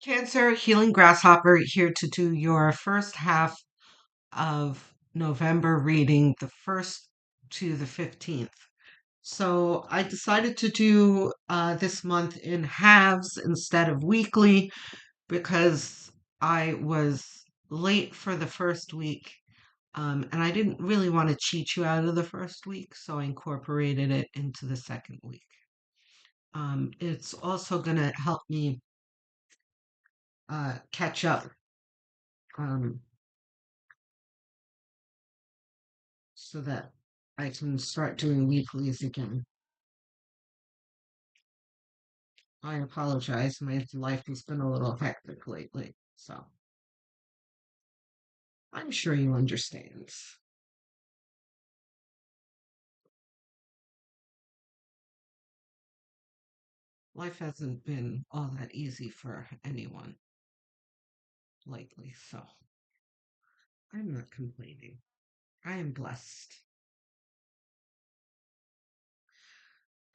Cancer Healing Grasshopper here to do your first half of November reading, the 1st to the 15th. So I decided to do this month in halves instead of weekly because I was late for the first week. And I didn't really want to cheat you out of the first week, so I incorporated it into the second week. It's also going to help me catch up um, so that I can start doing weeklies again. I apologize. My life has been a little hectic lately, so I'm sure you understand. Life hasn't been all that easy for anyone lately, so I'm not complaining. I am blessed.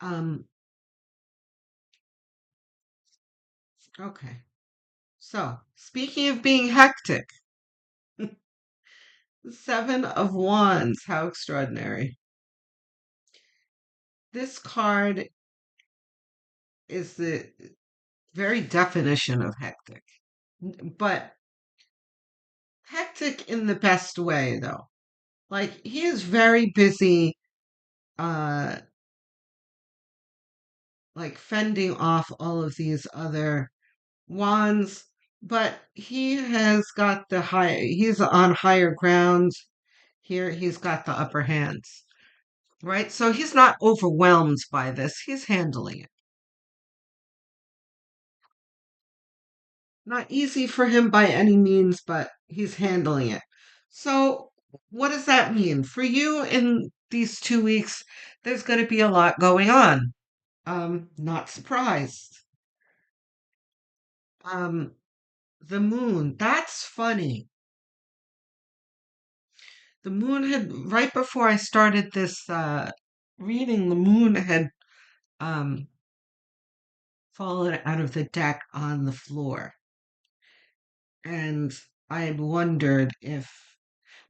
Um, okay. So, speaking of being hectic, Seven of Wands, how extraordinary. This card is the very definition of hectic, but hectic in the best way, though. Like, he is very busy, uh, like fending off all of these other wands, but he has got he's on higher ground here. He's got the upper hand, right? So he's not overwhelmed by this. He's handling it. Not easy for him by any means, but he's handling it. So, what does that mean? For you in these 2 weeks, there's going to be a lot going on. Not surprised. Um, the moon, that's funny. The moon had, right before I started this reading, the moon had um, fallen out of the deck on the floor. And I had wondered if,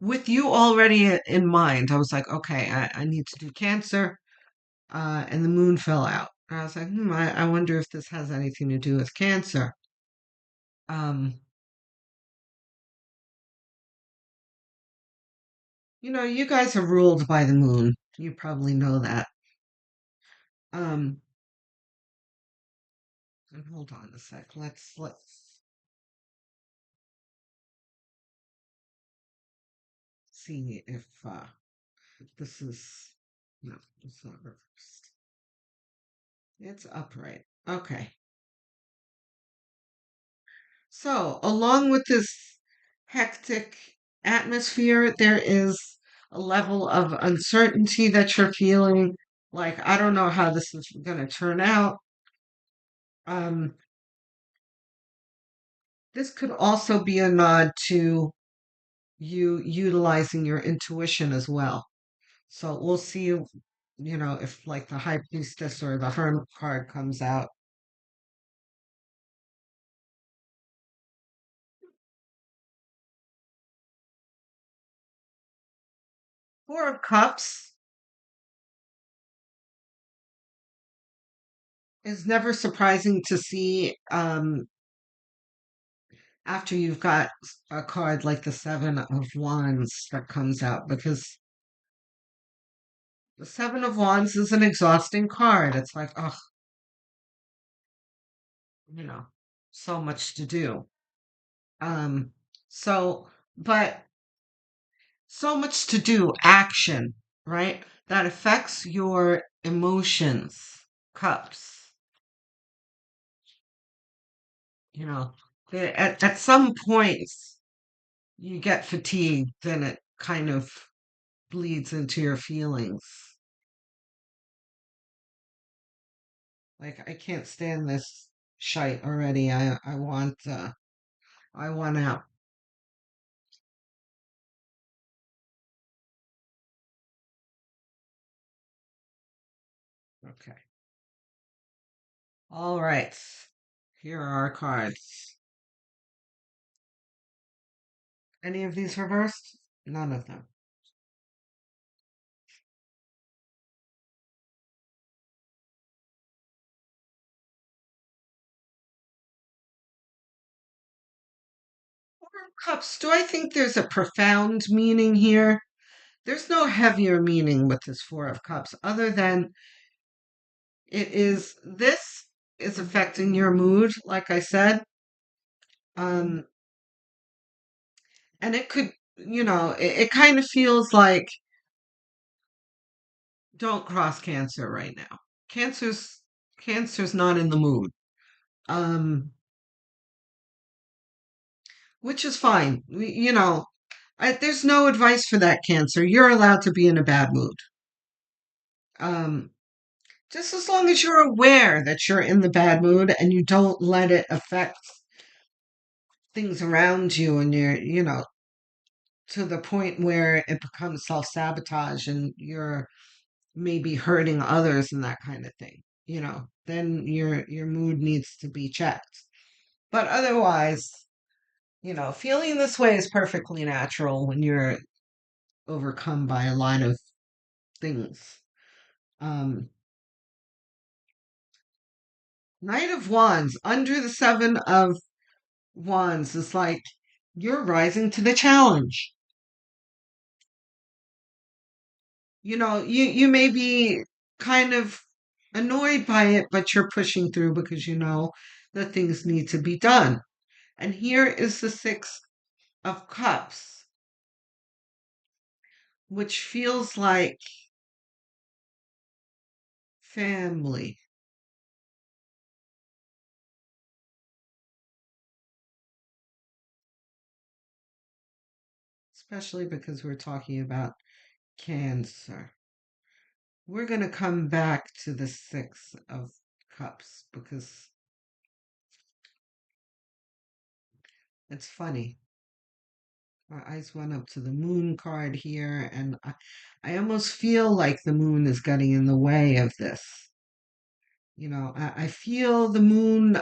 with you already in mind, I was like, okay, I need to do Cancer, and the moon fell out. And I was like, I wonder if this has anything to do with Cancer. Um, you guys are ruled by the moon. You probably know that. Um, and hold on a sec. Let's see if this is no, it's not reversed. It's upright. Okay. So, along with this hectic atmosphere, there is a level of uncertainty that you're feeling. Like, I don't know how this is going to turn out. Um, this could also be a nod to you utilizing your intuition as well. So we'll see, if like the High Priestess or the Hermit card comes out. Four of Cups is never surprising to see. After you've got a card like the Seven of Wands that comes out, because the Seven of Wands is an exhausting card. It's like, oh, you know, so much to do. Um, so, but so much to do, action, right? That affects your emotions, cups, you know. At some points, you get fatigued, then it kind of bleeds into your feelings. Like I can't stand this shite already. I want out. Okay. All right. Here are our cards. Any of these reversed? None of them. Four of Cups. Do I think there's a profound meaning here? There's no heavier meaning with this Four of Cups other than this is affecting your mood, like I said. Um, and it could, it kind of feels like don't cross Cancer right now. Cancer's Cancer's not in the mood. Um, which is fine. There's no advice for that, Cancer. You're allowed to be in a bad mood. Um, just as long as you're aware that you're in the bad mood and you don't let it affect things around you and you're to the point where it becomes self-sabotage and you're maybe hurting others and that kind of thing, then your mood needs to be checked. But otherwise, feeling this way is perfectly natural when you're overcome by a lot of things. Um, Knight of Wands under the Seven of Wands is like you're rising to the challenge. You may be kind of annoyed by it, but you're pushing through because you know that things need to be done. And here is the Six of Cups, which feels like family, especially because we're talking about Cancer. We're going to come back to the Six of Cups because it's funny. My eyes went up to the Moon card here, and I almost feel like the Moon is getting in the way of this. I feel the Moon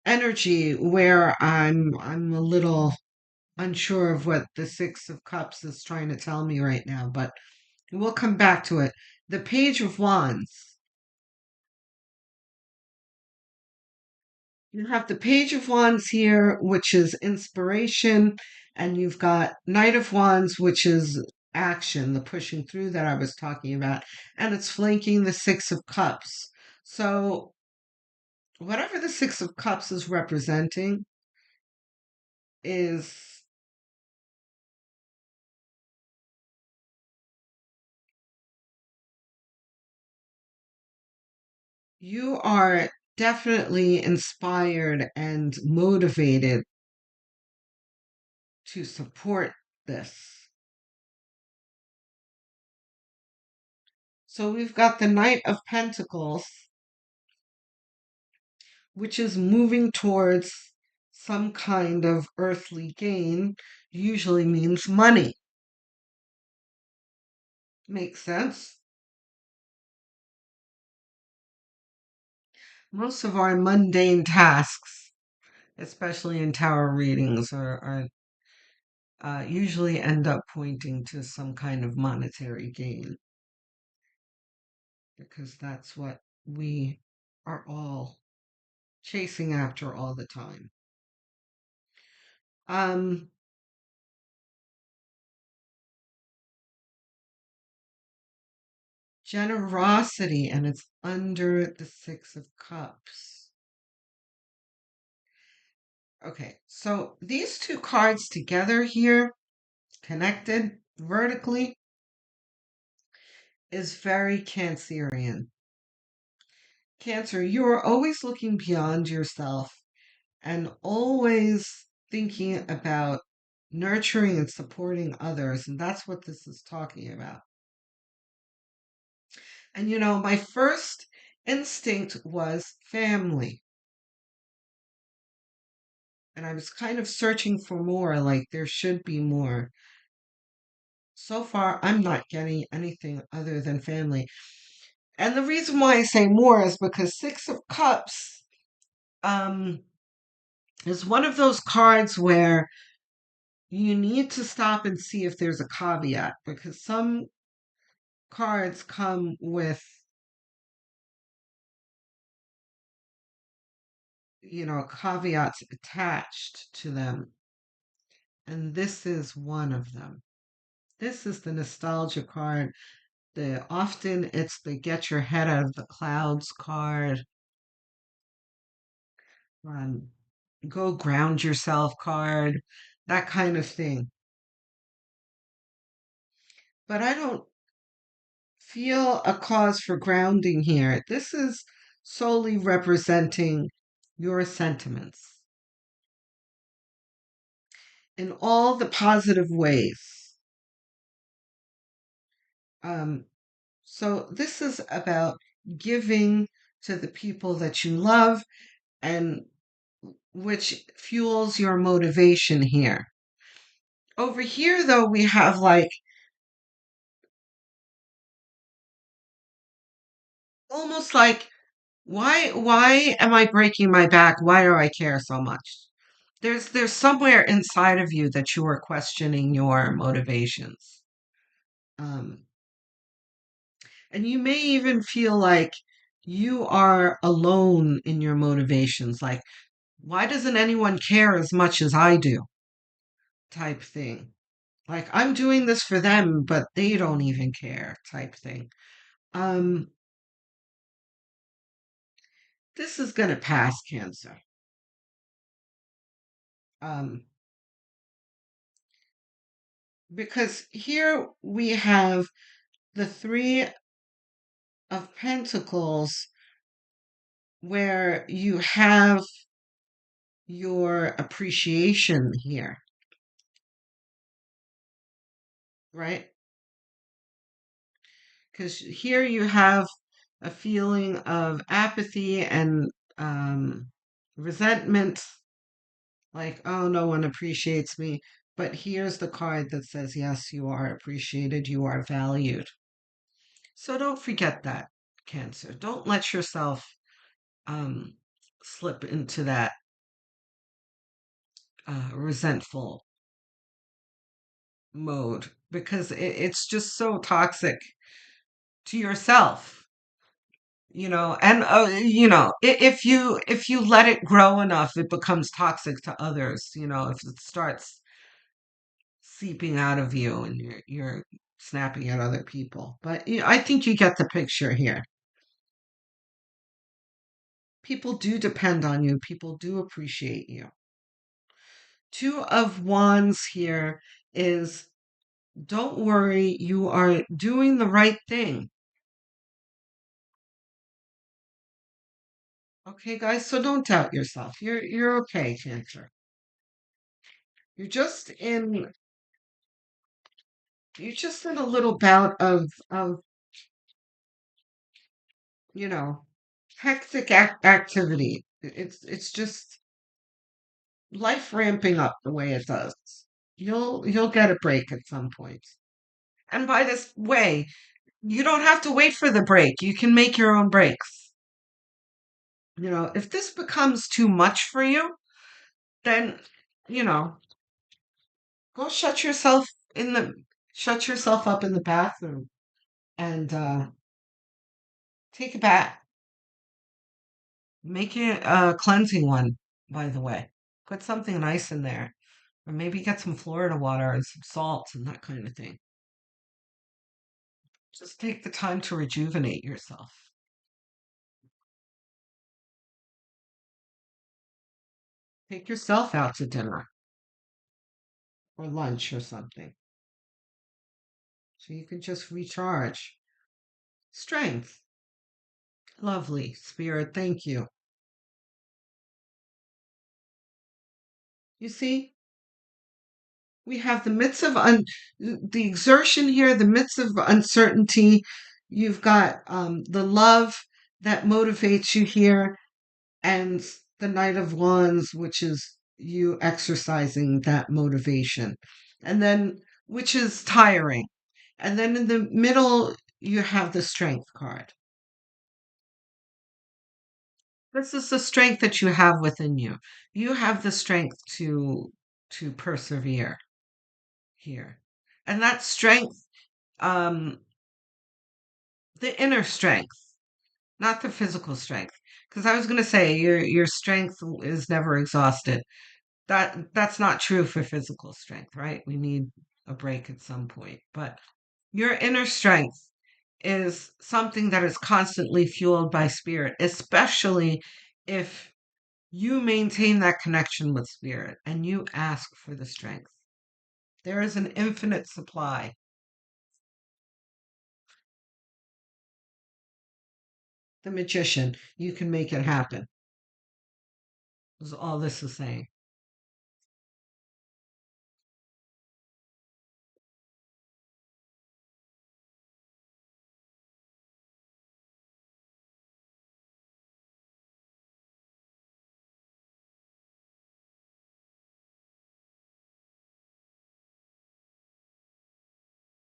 energy where I'm a little unsure of what the Six of Cups is trying to tell me right now, but we'll come back to it. The Page of Wands. You have the Page of Wands here, which is inspiration, and you've got Knight of Wands, which is action, the pushing through that I was talking about, and it's flanking the Six of Cups. So, whatever the Six of Cups is representing is you are definitely inspired and motivated to support this. So we've got the Knight of Pentacles, which is moving towards some kind of earthly gain, usually means money. Makes sense? Most of our mundane tasks, especially in tarot readings, are usually end up pointing to some kind of monetary gain because that's what we are all chasing after all the time. Um, Generosity, and it's under the Six of Cups. Okay, so these two cards together here, connected vertically, is very Cancerian. Cancer, you are always looking beyond yourself and always thinking about nurturing and supporting others. And that's what this is talking about. And my first instinct was family. And I was kind of searching for more, like there should be more. So far, I'm not getting anything other than family. And the reason why I say more is because Six of Cups um, is one of those cards where you need to stop and see if there's a caveat because some cards come with, caveats attached to them. And this is one of them. This is the nostalgia card. The often it's the get your head out of the clouds card. Um, go ground yourself card, that kind of thing. But I don't feel a cause for grounding here. This is solely representing your sentiments in all the positive ways. Um, so this is about giving to the people that you love and which fuels your motivation here. Over here, though, we have like almost like why am I breaking my back? Why do I care so much? There's somewhere inside of you that you are questioning your motivations. Um, and you may even feel like you are alone in your motivations. Like, why doesn't anyone care as much as I do? Type thing. Like, I'm doing this for them, but they don't even care, type thing. Um, this is going to pass, Cancer. Um, because here we have the Three of Pentacles, where you have your appreciation here, right? Because here you have a feeling of apathy and um, resentment, like, oh, no one appreciates me. But here's the card that says, yes, you are appreciated, you are valued. So don't forget that, Cancer. Don't let yourself um, slip into that resentful mode because it's just so toxic to yourself, and if you let it grow enough it becomes toxic to others, if it starts seeping out of you and you're snapping at other people. But I think you get the picture here. People do depend on you, people do appreciate you. Two of Wands here is, don't worry, you are doing the right thing. Okay, guys, so don't doubt yourself. You're okay, Cancer. You're just in you're just in a little bout of you know hectic activity. It's just life ramping up the way it does. You'll get a break at some point. And by this way, you don't have to wait for the break. You can make your own breaks. If this becomes too much for you, then you know go in the shut yourself up in the bathroom and take a bath. Make it a cleansing one, by the way. Put something nice in there. Or maybe get some Florida water and some salt and that kind of thing. Just take the time to rejuvenate yourself. Take yourself out to dinner or lunch or something so you can just recharge. Strength. Lovely, Spirit. Thank you. You see, we have the midst of the exertion here, the midst of uncertainty. You've got the love that motivates you here, and the Knight of Wands, which is you exercising that motivation, and then which is tiring. And then in the middle, you have the Strength card. This is the strength that you have within you. You have the strength to persevere. here. And that strength, um, the inner strength, not the physical strength. Because I was going to say your strength is never exhausted. That's not true for physical strength, right? We need a break at some point. But your inner strength is something that is constantly fueled by spirit, especially if you maintain that connection with spirit and you ask for the strength. There is an infinite supply. The magician, you can make it happen, is all this is saying.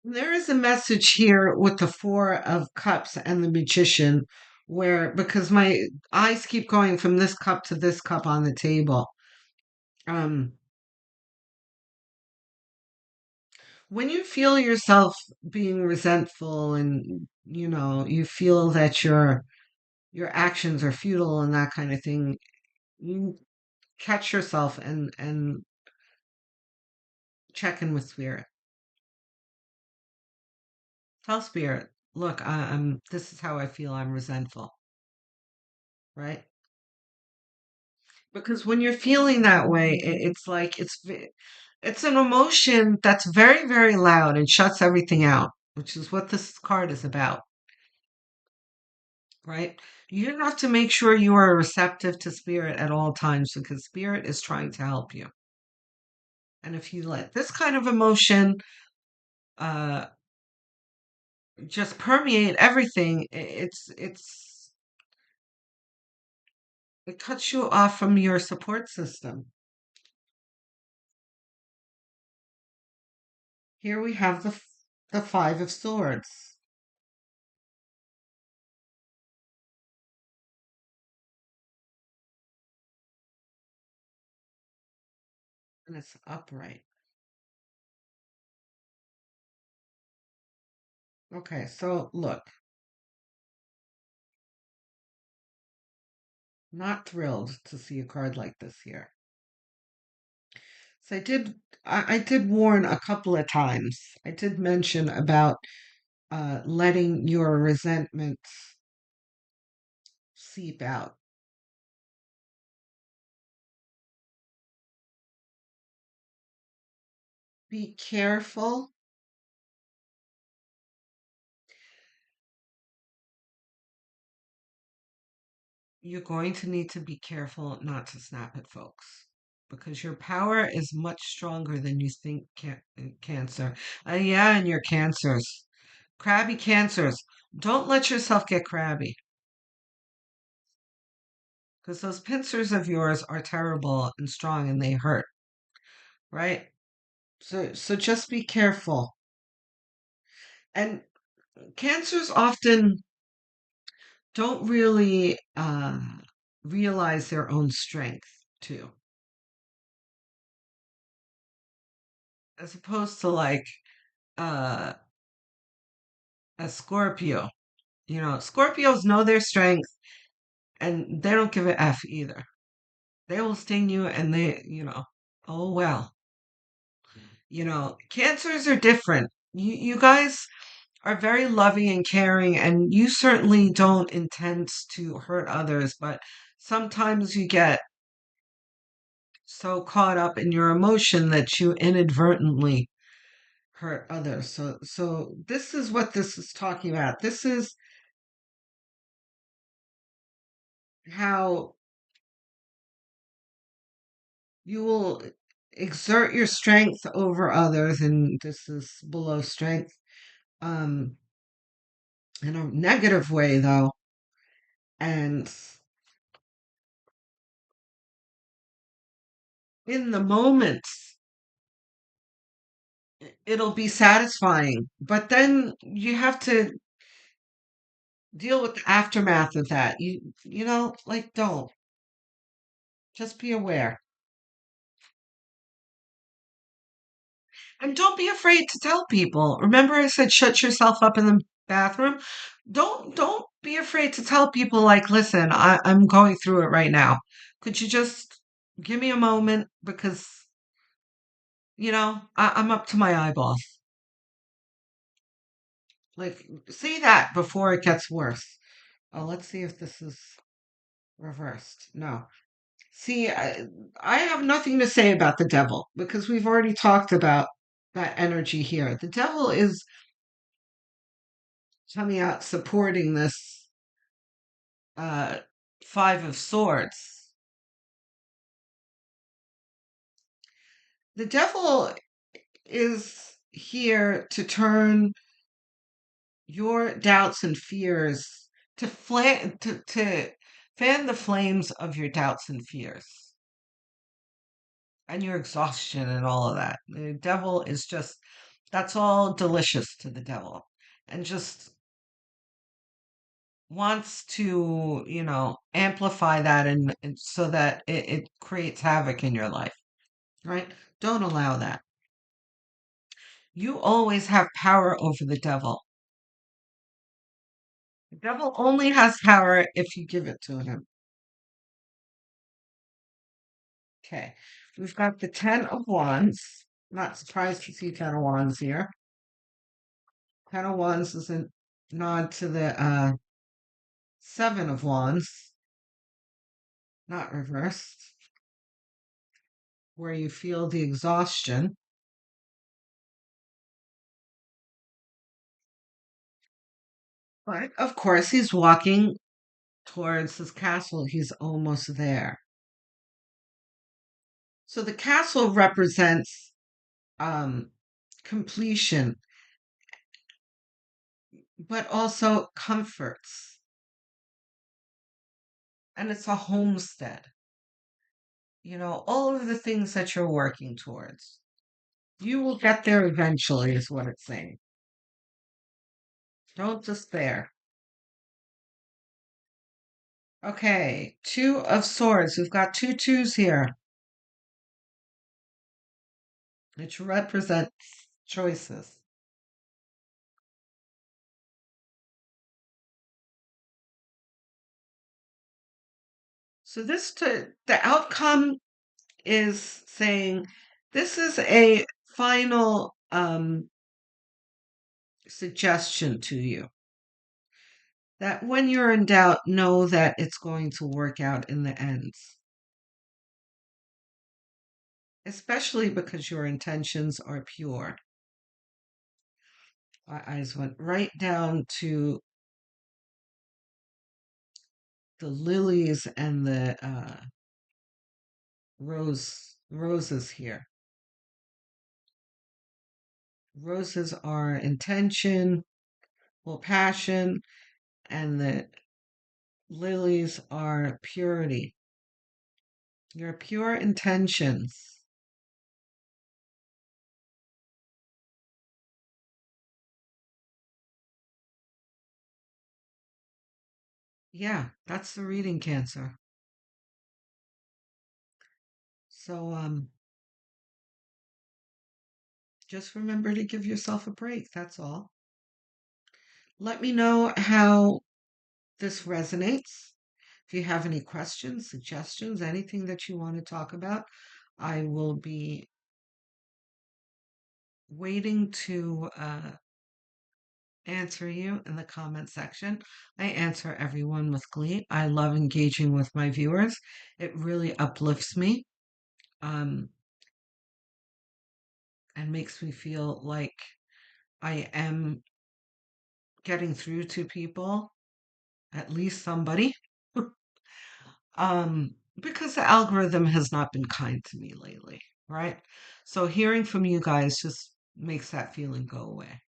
There is a message here with the Four of Cups and the Magician, where because my eyes keep going from this cup to this cup on the table. Um, when you feel yourself being resentful and you feel that your actions are futile and that kind of thing, you catch yourself and check in with spirit. Tell spirit, look, I'm this is how I feel. I'm resentful, right? Because when you're feeling that way, it's like it's an emotion that's very, very loud and shuts everything out, which is what this card is about, right? You have to make sure you are receptive to spirit at all times because spirit is trying to help you. And if you let this kind of emotion uh, just permeate everything, it cuts you off from your support system. Here we have the Five of Swords, and it's upright. Okay, so look, not thrilled to see a card like this here. So I did warn a couple of times. I did mention about letting your resentment seep out. Be careful. You're going to need to be careful not to snap at folks because your power is much stronger than you think, Cancer. Yeah, and your cancers. Crabby cancers. Don't let yourself get crabby because those pincers of yours are terrible and strong and they hurt, right? So just be careful. And cancers often don't really realize their own strength too, as opposed to like uh, a Scorpio. Scorpios know their strength and they don't give a F either. They will sting you and oh well. Cancers are different. You guys are very loving and caring, and you certainly don't intend to hurt others, but sometimes you get so caught up in your emotion that you inadvertently hurt others. So this is what this is talking about. This is how you will exert your strength over others, and this is below strength. Um, in a negative way, though, and in the moment, it'll be satisfying. But then you have to deal with the aftermath of that. Like don't just be aware. And don't be afraid to tell people. Remember I said shut yourself up in the bathroom? Don't be afraid to tell people like, listen, I'm going through it right now. Could you just give me a moment because I'm up to my eyeballs. Like say that before it gets worse. Oh, let's see if this is reversed. No. See, I have nothing to say about the devil because we've already talked about that energy here. The devil is coming out supporting this uh, Five of Swords. The devil is here to turn your doubts and fears to fan the flames of your doubts and fears and your exhaustion and all of that. The devil is just that's all delicious to the devil and just wants to, amplify that and so that it creates havoc in your life, right? Don't allow that. You always have power over the devil. The devil only has power if you give it to him. Okay. We've got the Ten of Wands. Not surprised to see Ten of Wands here. Ten of Wands is a nod to the Seven of Wands, not reversed, where you feel the exhaustion. But of course, he's walking towards his castle. He's almost there. So the castle represents um, completion, but also comforts. And it's a homestead. All of the things that you're working towards. You will get there eventually, is what it's saying. Don't despair. Okay, Two of Swords. We've got two twos here, which represents choices. So the outcome is saying this is a final suggestion to you that when you're in doubt, know that it's going to work out in the end, especially because your intentions are pure. My eyes went right down to the lilies and the roses here. Roses are intention, well, passion, and the lilies are purity. Your pure intentions. Yeah, that's the reading, Cancer. So just remember to give yourself a break. That's all. Let me know how this resonates. If you have any questions, suggestions, anything that you want to talk about, I will be waiting to answer you in the comment section. I answer everyone with glee. I love engaging with my viewers. It really uplifts me um, and makes me feel like I am getting through to people, at least somebody. Because the algorithm has not been kind to me lately, right? So hearing from you guys just makes that feeling go away.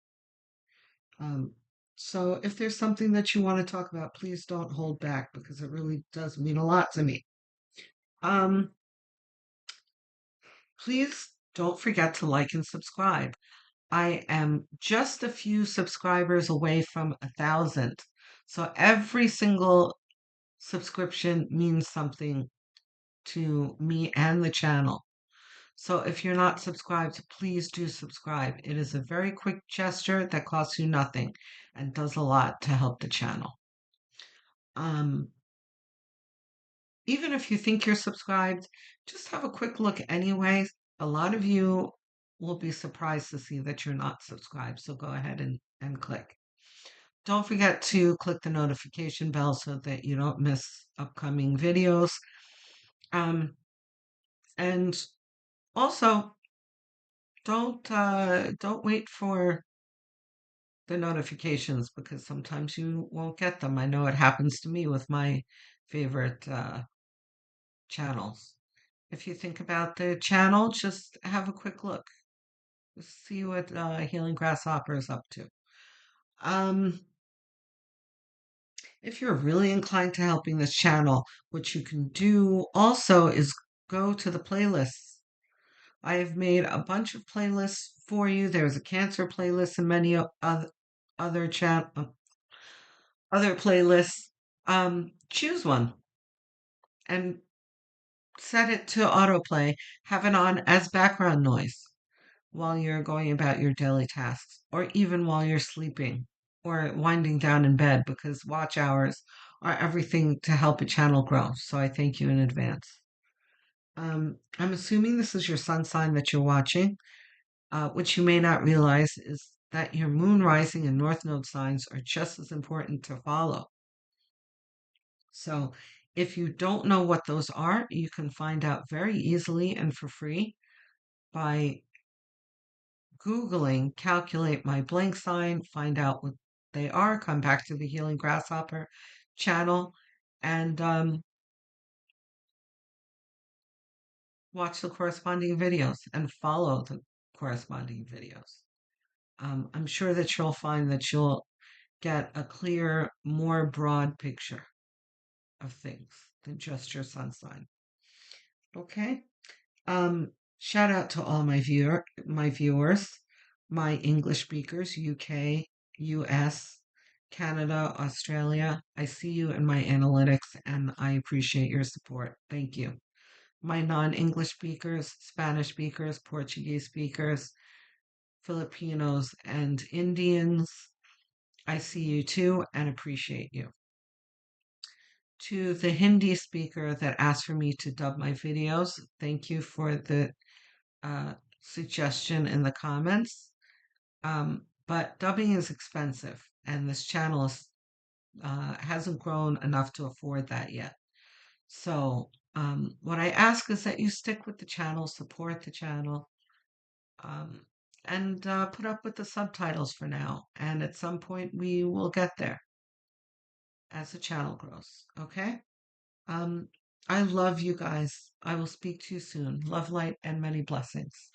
Um, so if there's something that you want to talk about, please don't hold back because it really does mean a lot to me. Um, please don't forget to like and subscribe. I am just a few subscribers away from 1,000. So every single subscription means something to me and the channel. So if you're not subscribed, please do subscribe. It is a very quick gesture that costs you nothing and does a lot to help the channel. Um, Even if you think you're subscribed, just have a quick look anyway. A lot of you will be surprised to see that you're not subscribed. So go ahead and click. Don't forget to click the notification bell so that you don't miss upcoming videos. And also don't wait for the notifications because sometimes you won't get them. I know it happens to me with my favorite channels. If you think about the channel, just have a quick look. See what Healing Grasshopper is up to. Um, if you're really inclined to helping this channel, what you can do also is go to the playlists. I have made a bunch of playlists for you. There's a cancer playlist and many other other playlists. Choose one and set it to autoplay. Have it on as background noise while you're going about your daily tasks, or even while you're sleeping or winding down in bed, because watch hours are everything to help a channel grow. So I thank you in advance. I'm assuming this is your sun sign that you're watching. What you may not realize is that your moon rising and north node signs are just as important to follow. So if you don't know what those are, you can find out very easily and for free by Googling calculate my blank sign, find out what they are, come back to the Healing Grasshopper channel and watch the corresponding videos and follow the corresponding videos. I'm sure that you'll find that you'll get a clear, more broad picture of things than just your sun sign. Okay? Shout out to all my viewers, my English speakers, UK, US, Canada, Australia. I see you in my analytics and I appreciate your support. Thank you. My non-English speakers, Spanish speakers, Portuguese speakers, Filipinos, and Indians. I see you too and appreciate you. To the Hindi speaker that asked for me to dub my videos, thank you for the suggestion in the comments. But dubbing is expensive, and this channel hasn't grown enough to afford that yet. So, what I ask is that you stick with the channel, support the channel, um, and put up with the subtitles for now. And at some point, we will get there as the channel grows. Okay? Um, I love you guys. I will speak to you soon. Love, light, and many blessings.